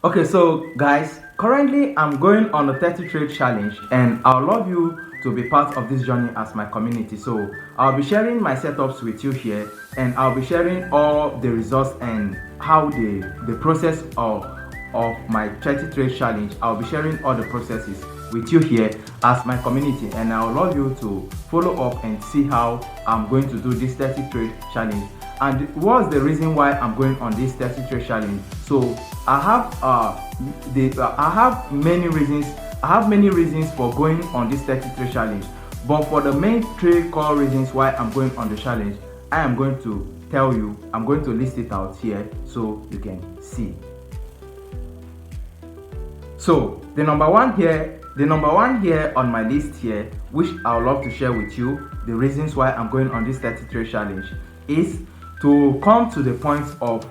Okay, so guys, currently I'm going on a 30 trade challenge and I'd love you to be part of this journey as my community. So I'll be sharing my setups with you here, and I'll be sharing all the results and how the process of my 30 trade challenge. I'll be sharing all the processes with you here as my community, and I would love you to follow up and see how I'm going to do this 30 trade challenge. And what's the reason why I'm going on this 30 trade challenge? So I have many reasons. I have many reasons for going on this 30 trade challenge, but for the main three core reasons why I'm going on the challenge, I am going to tell you. I'm going to list it out here so you can see. So the number one here on my list here, which I would love to share with you, the reasons why I'm going on this 30 trade challenge, is to come to the point of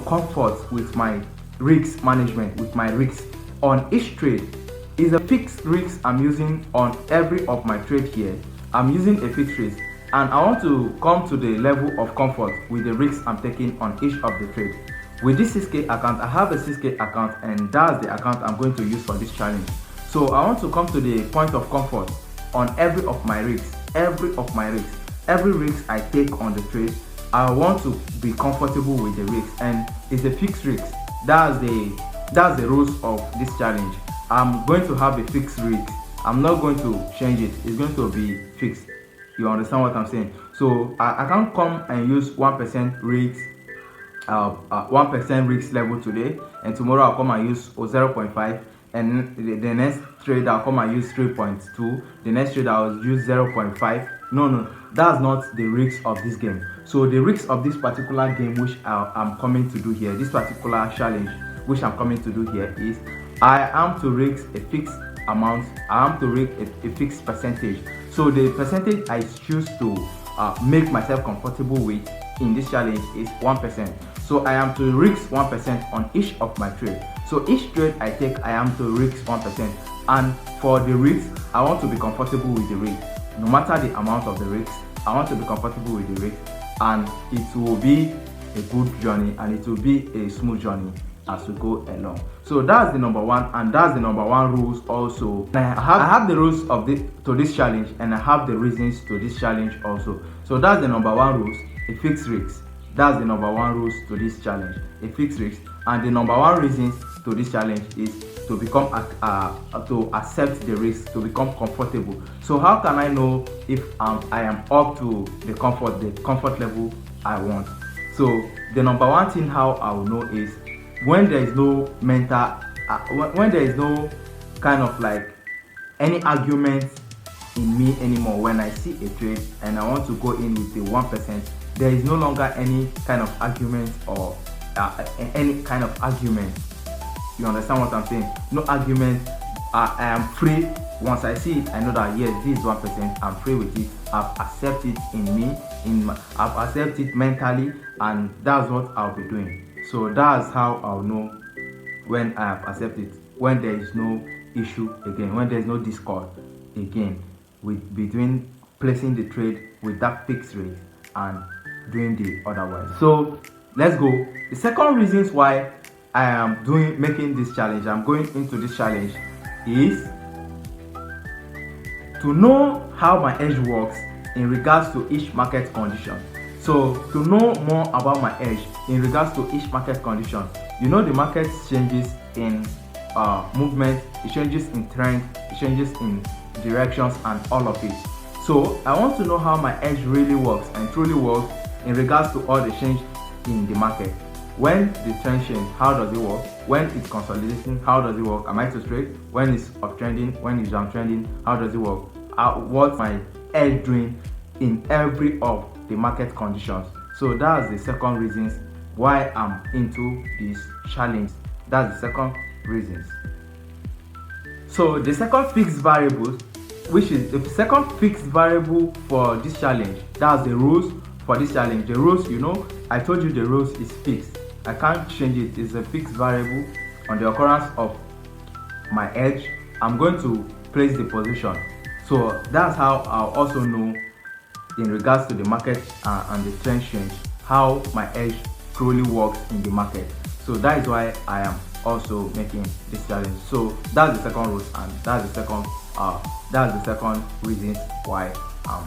comfort with my risk management, with my risks on each trade. Is a fixed risk I'm using on every of my trade here. I'm using a fixed risk, and I want to come to the level of comfort with the risks I'm taking on each of the trade. With this 6K account, I have a 6K account, and that's the account I'm going to use for this challenge. So I want to come to the point of comfort on every of my risks, every risk I take on the trade. I want to be comfortable with the risk, and it's a fixed risk. That's the rules of this challenge. I'm going to have a fixed risk. I'm not going to change it. It's going to be fixed. You understand what I'm saying? So I can't come and use 1% risk, 1% risk level today, and tomorrow I'll come and use 0.5, and the next trade I'll come and use 3.2, the next trade I'll use 0.5. No, that's not the risk of this game. So the risk of this particular game, which I'm coming to do here, this particular challenge which I'm coming to do here, is I am to risk a fixed amount. I am to risk a fixed percentage. So the percentage I choose to make myself comfortable with in this challenge is 1%. So I am to risk 1% on each of my trade. So each trade I take, I am to risk 1%. And for the risk, I want to be comfortable with the risk. No matter the amount of the risk, I want to be comfortable with the risk, and it will be a good journey, and it will be a smooth journey as we go along. So that's the number one, and that's the number one rules also. I have the rules of this challenge, and I have the reasons to this challenge also. So that's the number one rules, a fixed risk. That's the number one rules to this challenge, a fixed risk. And the number one reasons to this challenge is to become to accept the risk, to become comfortable. So how can I know if I am up to the comfort level I want? So the number one thing how I will know is when there is no mental, when there is no kind of like any argument in me anymore. When I see a trade and I want to go in with the 1%, there is no longer any kind of argument or any kind of argument. You understand what I'm saying? No argument. I am free. Once I see it, I know that yes, this is 1%. I'm free with it. I've accepted it in me. I've accepted it mentally, and that's what I'll be doing. So that's how I'll know when I have accepted. When there is no issue again. When there is no discord again between placing the trade with that fixed rate and doing the otherwise. So let's go. The second reasons why I am making this challenge, I'm going into this challenge, is to know how my edge works in regards to each market condition. So to know more about my edge in regards to each market condition, the market changes in movement, it changes in trend, it changes in directions, and all of it. So I want to know how my edge really works and truly works in regards to all the change in the market. When the trend change, how does it work? When it's consolidating, how does it work? Am I too straight? When it's uptrending, when it's downtrending, how does it work? What's my edge doing in every of the market conditions? So that's the second reasons why I'm into this challenge. That's the second reasons. So the second fixed variable, which is the second fixed variable for this challenge, that's the rules for this challenge. The rules, I told you the rules is fixed. I can't change it. It's a fixed variable. On the occurrence of my edge, I'm going to place the position. So that's how I'll also know in regards to the market and the trend change, how my edge truly works in the market. So that is why I am also making this challenge. So that's the second rule, and that's the second reason why I'm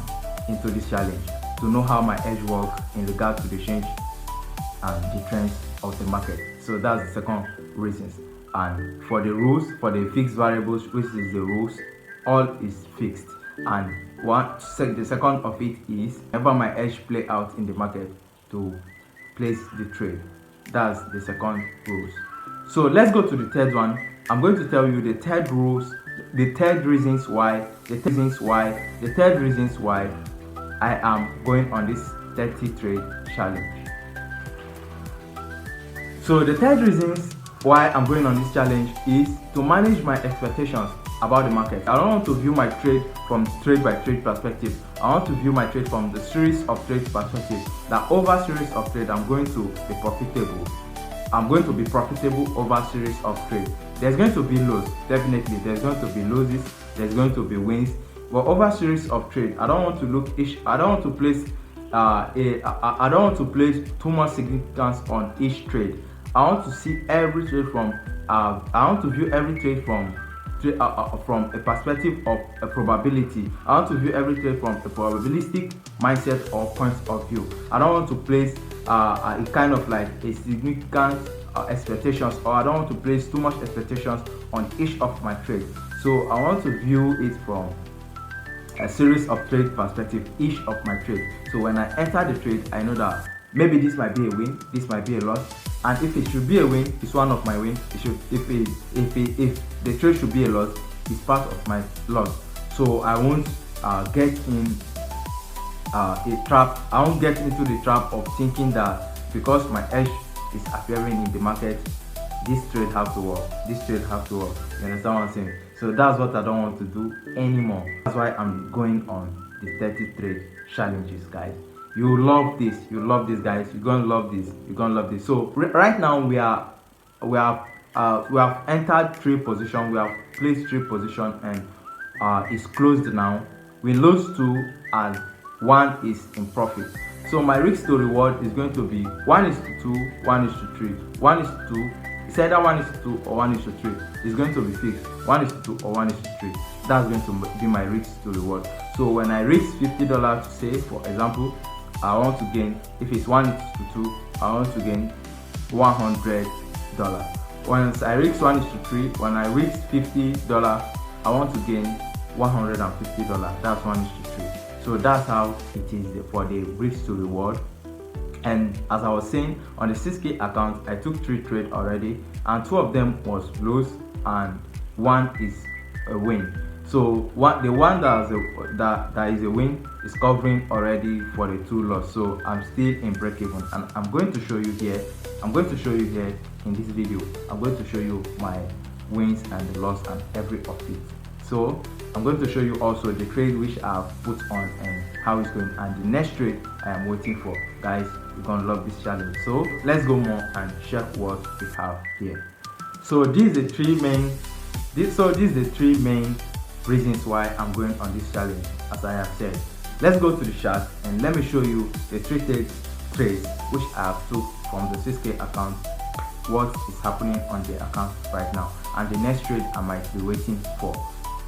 into this challenge, to know how my edge works in regard to the change and the trends of the market. So that's the second reasons. And for the rules, for the fixed variables, which is the rules, all is fixed. And the second of it is, whenever my edge play out in the market, to place the trade. That's the second rules. So let's go to the third one. I'm going to tell you the third reasons why I am going on this 30 trade challenge. So the third reasons why I'm going on this challenge is to manage my expectations about the market. I don't want to view my trade from trade by trade perspective. I want to view my trade from the series of trades perspective. That over series of trade, I'm going to be profitable. I'm going to be profitable over series of trade. There's going to be lows, definitely. There's going to be losses. There's going to be wins. But over series of trade, I don't want to place too much significance on each trade. I want to see every trade from I want to view every trade from a perspective of a probability. I want to view every trade from a probabilistic mindset or point of view. I don't want to place a kind of like a significant expectations, or I don't want to place too much expectations on each of my trades. So I want to view it from a series of trade perspective, each of my trades. So when I enter the trade, I know that maybe this might be a win, this might be a loss, and if it should be a win, it's one of my wins. If the trade should be a loss, it's part of my loss. So I won't get in a trap. I won't get into the trap of thinking that because my edge is appearing in the market, this trade have to work. This trade have to work. You understand what I'm saying? So that's what I don't want to do anymore. That's why I'm going on the 30 trade challenges, guys. You love this. You love this, guys. You're gonna love this. You're gonna love this. So right now we have entered trade position. We have placed trade position, and it's closed now. We lose 2 and 1 is in profit. So my risk to reward is going to be 1:2, 1:3, 1:2. It's either 1:2 or 1:3. It's going to be fixed 1:2 or 1:3. That's going to be my risk to reward. So when I reach $50, say for example, I want to gain, if it's 1:2, I want to gain $100. Once I reach 1:3, when I reach $50, I want to gain $150. That's 1:3. So that's how it is for the risk to reward. And as I was saying, on the 6K account, I took 3 trades already, and 2 of them was loss and 1 is a win. So the one that is a win is covering already for the 2 loss. So I'm still in break even, and I'm going to show you here. In this video, I'm going to show you my wins and the loss and every of it. So I'm going to show you also the trade which I've put on and how it's going, and the next trade I am waiting for. Guys, you're gonna love this challenge. So let's go more and check what we have here. So these are the 3 main reasons why I'm going on this challenge, as I have said. Let's go to the chart and let me show you the 3 trades which I have took from the 6K account, what is happening on the account right now, and the next trade I might be waiting for.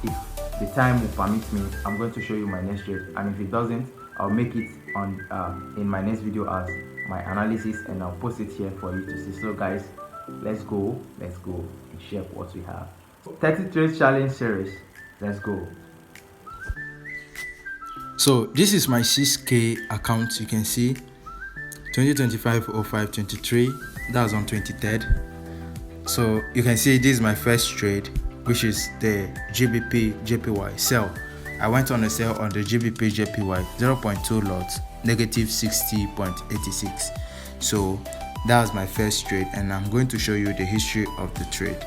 If the time will permit me, I'm going to show you my next trade, and if it doesn't, I'll make it on in my next video as my analysis, and I'll post it here for you to see. So guys, let's go and check what we have. 30 trades challenge series. Let's go. So this is my 6K account. You can see 2025-05-23. That's on 23rd. So you can see this is my first trade, which is the GBP JPY sell. I went on a sell on the GBP JPY 0.2 lots, negative 60.86. So that was my first trade, and I'm going to show you the history of the trade.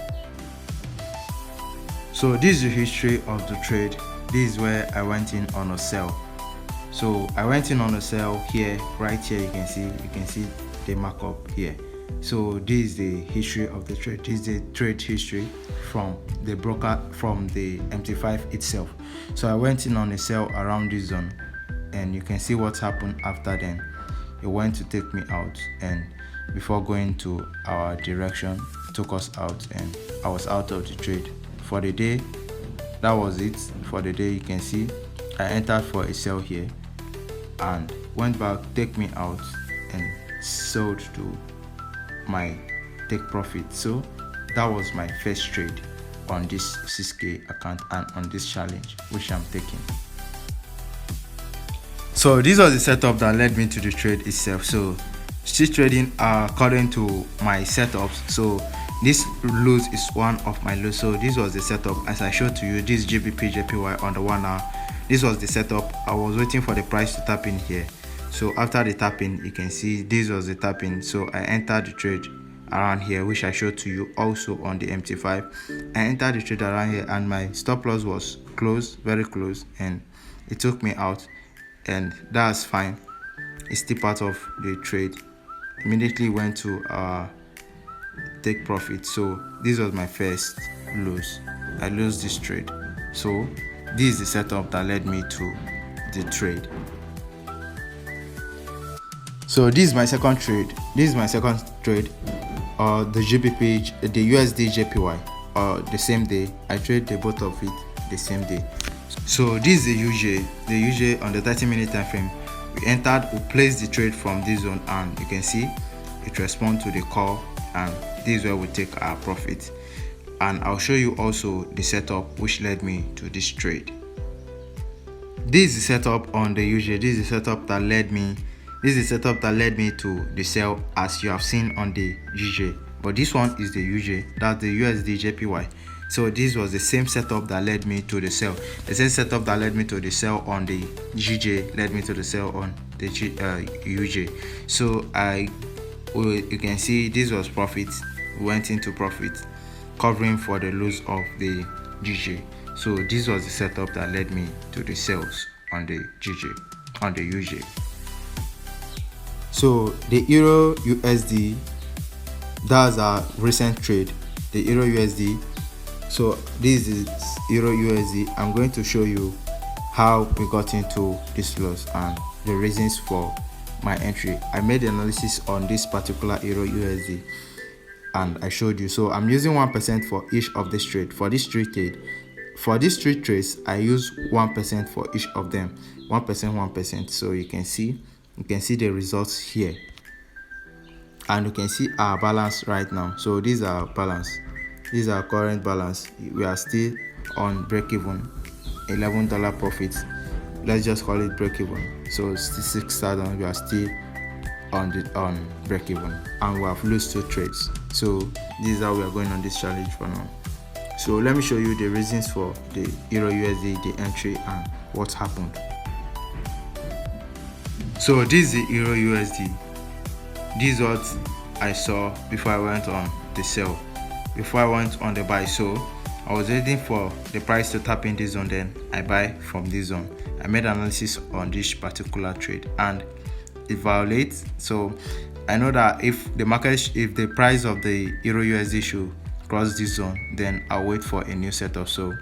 So this is the history of the trade. This is where I went in on a sell. So I went in on a sell here, right here. You can see the markup here. So this is the history of the trade. This is the trade history from the broker, from the MT5 itself. So I went in on a sell around this zone, and you can see what happened after then. It went to take me out, and before going to our direction, took us out, and I was out of the trade for the day. That was it for the day. You can see I entered for a sell here and went back, take me out, and sold to my take profit. So that was my first trade on this 6K account and on this challenge which I'm taking. So this was the setup that led me to the trade itself. So still trading according to my setups. So this loss is one of my lows. So this was the setup as I showed to you. This GBP JPY on the 1 hour. This was the setup. I was waiting for the price to tap in here. So after the tapping, you can see this was the tapping. So I entered the trade around here, which I showed to you also on the MT5. I entered the trade around here and my stop loss was close, very close, and it took me out, and that's fine. It's still part of the trade. Immediately went to take profit. So this was my first lose. I lost this trade. So this is the setup that led me to the trade. So this is my second trade. The GBP, the USD JPY, the same day. I trade the both of it the same day. So this is the UJ on the 30-minute time frame. We entered, we placed the trade from this zone, and you can see it responds to the call, and this is where we take our profit. And I'll show you also the setup which led me to this trade. This is the setup on the UJ. This is the setup that led me. This is the setup that led me to the sell, as you have seen on the UJ. But this one is the UJ, that's the USD JPY. So this was the same setup that led me to the sell. The same setup that led me to the sell on the GJ led me to the sell on the UJ. So you can see this was profit. We went into profit, covering for the loss of the GJ. So this was the setup that led me to the sales on the GJ, on the UJ. So the Euro USD, that's our recent trade, the Euro USD. So this is Euro USD. I'm going to show you how we got into this loss and the reasons for my entry. I made the analysis on this particular Euro USD and I showed you. So I'm using 1% for each of this trade. For this three trades, I use 1% for each of them. 1%. So you can see the results here, and you can see our balance right now. So these are our balance. This is our current balance. We are still on break even, $11 profit. Let's just call it break even. So 6,000. We are still on break even, and we have lost 2 trades. So this is how we are going on this challenge for now. So let me show you the reasons for the Euro USD, the entry, and what happened. So this is the Euro USD. This is what I saw before I went on the sell, before I went on the buy. So I was waiting for the price to tap in this zone, then I buy from this zone. I made analysis on this particular trade and it violates. So I know that if the price of the Euro USD should cross this zone, then I'll wait for a new setup. So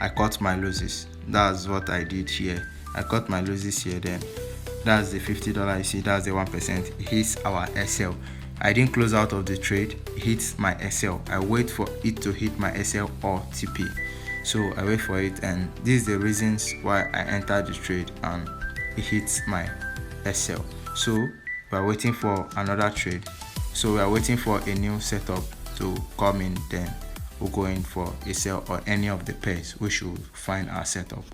I cut my losses. That's what I did here. I cut my losses here. Then that's the $50 you see, that's the 1%. It hits our SL. I didn't close out of the trade, it hits my SL. I wait for it to hit my SL or TP. So I wait for it, and these are the reasons why I entered the trade and it hits my SL. So we are waiting for another trade. So we are waiting for a new setup to come in, then we'll go in for a sell or any of the pairs we should find our setup.